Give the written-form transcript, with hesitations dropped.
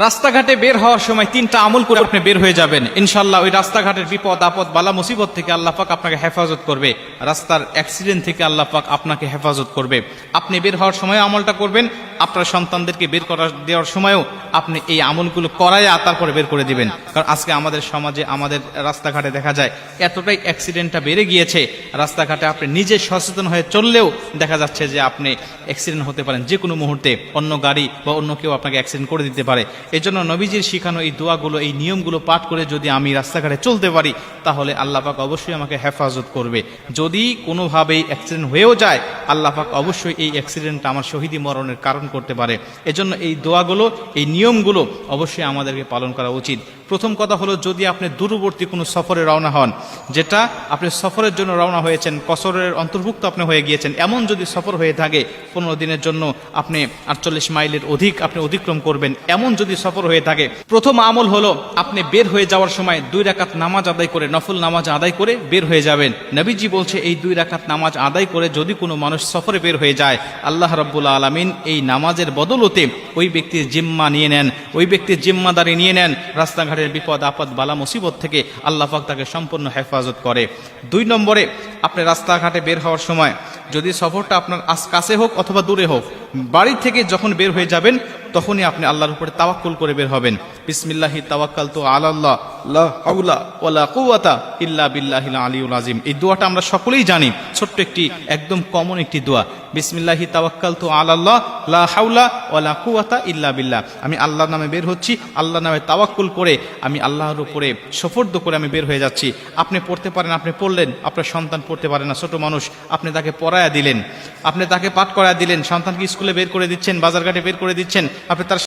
রাস্তাঘাটে বের হওয়ার সময় তিনটা আমল করে আপনি বের হয়ে যাবেন, ইনশাআল্লাহ ওই রাস্তাঘাটের বিপদ আপদ বালা মুসিবত থেকে আল্লাহ পাক আপনাকে হেফাজত করবে, রাস্তার অ্যাক্সিডেন্ট থেকে আল্লাহ পাক আপনাকে হেফাজত করবে। আপনি বের হওয়ার সময় আমলটা করবেন, আপনার সন্তানদেরকে বের করা দেওয়ার সময়ও আপনি এই আমলগুলো করাইয়া তারপরে বের করে দিবেন। কারণ আজকে আমাদের সমাজে আমাদের রাস্তাঘাটে দেখা যায় এতটাই অ্যাক্সিডেন্টটা বেড়ে গিয়েছে, রাস্তাঘাটে আপনি নিজে সচেতন হয়ে চললেও দেখা যাচ্ছে যে আপনি অ্যাক্সিডেন্ট হতে পারেন যে কোনো মুহূর্তে, অন্য গাড়ি বা অন্য কেউ আপনাকে অ্যাক্সিডেন্ট করে দিতে পারে। এই জন্য নবীজির শিখানো এই দোয়াগুলো, এই নিয়মগুলো পাঠ করে যদি আমি রাস্তাঘাটে চলতে পারি তাহলে আল্লাহ পাক অবশ্যই আমাকে হেফাজত করবে। যদি কোনোভাবেই অ্যাক্সিডেন্ট হয়েও যায় আল্লাহ পাক অবশ্যই এই অ্যাক্সিডেন্টটা আমার শহীদি মরণের কারণ করতে পারে। এজন্য এই দোয়াগুলো, এই নিয়মগুলো অবশ্যই আমাদেরকে পালন করা উচিত। প্রথম কথা হলো, যদি আপনি দূরবর্তী কোনো সফরে রওনা হন, যেটা আপনি সফরের জন্য রওনা হয়েছেন, কসরের অন্তর্ভুক্ত আপনি হয়ে গিয়েছেন, এমন যদি সফর হয়ে থাকে 15 দিনের জন্য আপনি 48 মাইলের অধিক আপনি অতিক্রম করবেন, এমন যদি সফর হয়ে থাকে, প্রথম আমল হলো আপনি বের হয়ে যাওয়ার সময় 2 রাকাত নামাজ আদায় করে, নফল নামাজ আদায় করে বের হয়ে যাবেন। নবীজি বলছে এই 2 রাকাত নামাজ আদায় করে যদি কোনো মানুষ সফরে বের হয়ে যায়, আল্লাহ রাব্বুল আলামিন এই নামাজের বদলতে ওই ব্যক্তির জিম্মা নিয়ে নেন, ওই ব্যক্তির জিম্মাদারি নিয়ে নেন, রাস্তাঘাটের বিপদ আপদ বালা মুসিবত থেকে আল্লাহ পাক তাকে সম্পূর্ণ হেফাজত করে। 2 নম্বরে, আপনি রাস্তাঘাটে বের হওয়ার সময় যদি সফরটা আপনার কাছে হোক অথবা দূরে হোক, বাড়ি থেকে যখন বের হয়ে যাবেন তখনই আপনি আল্লাহর উপরে তাওয়াক্কুল করে বের হবেন। বিসমিল্লাহি তাওয়াক্কালতু আলাল্লাহ লা হাওলা ওয়ালা কুওয়াতা ইল্লা বিল্লাহিল আলিয়্যিল আযীম। এই দোয়াটা আমরা সকলেই জানি, ছোট্ট একটি একদম কমন একটি দোয়া। বিসমিল্লাহি তাওয়াক্কালতু আলাল্লাহ লা হাওলা ওয়ালা কুওয়াতা ইল্লা বিল্লাহ। আমি আল্লাহর নামে বের হচ্ছি, আল্লাহর নামে তাওয়াক্কুল করে আমি আল্লাহর উপরে সুফর্দ করে আমি বের হয়ে যাচ্ছি। আপনি পড়তে পারেন, আপনি পড়লেন, আপনার সন্তান পড়তে পারে না, ছোট মানুষ, আপনি তাকে পড়ায়া দিলেন, আপনি তাকে পাঠ করায়া দিলেন, সন্তানকে স্কুলে বের করে দিচ্ছেন, বাজারঘাটে বের করে দিচ্ছেন, আপনি তার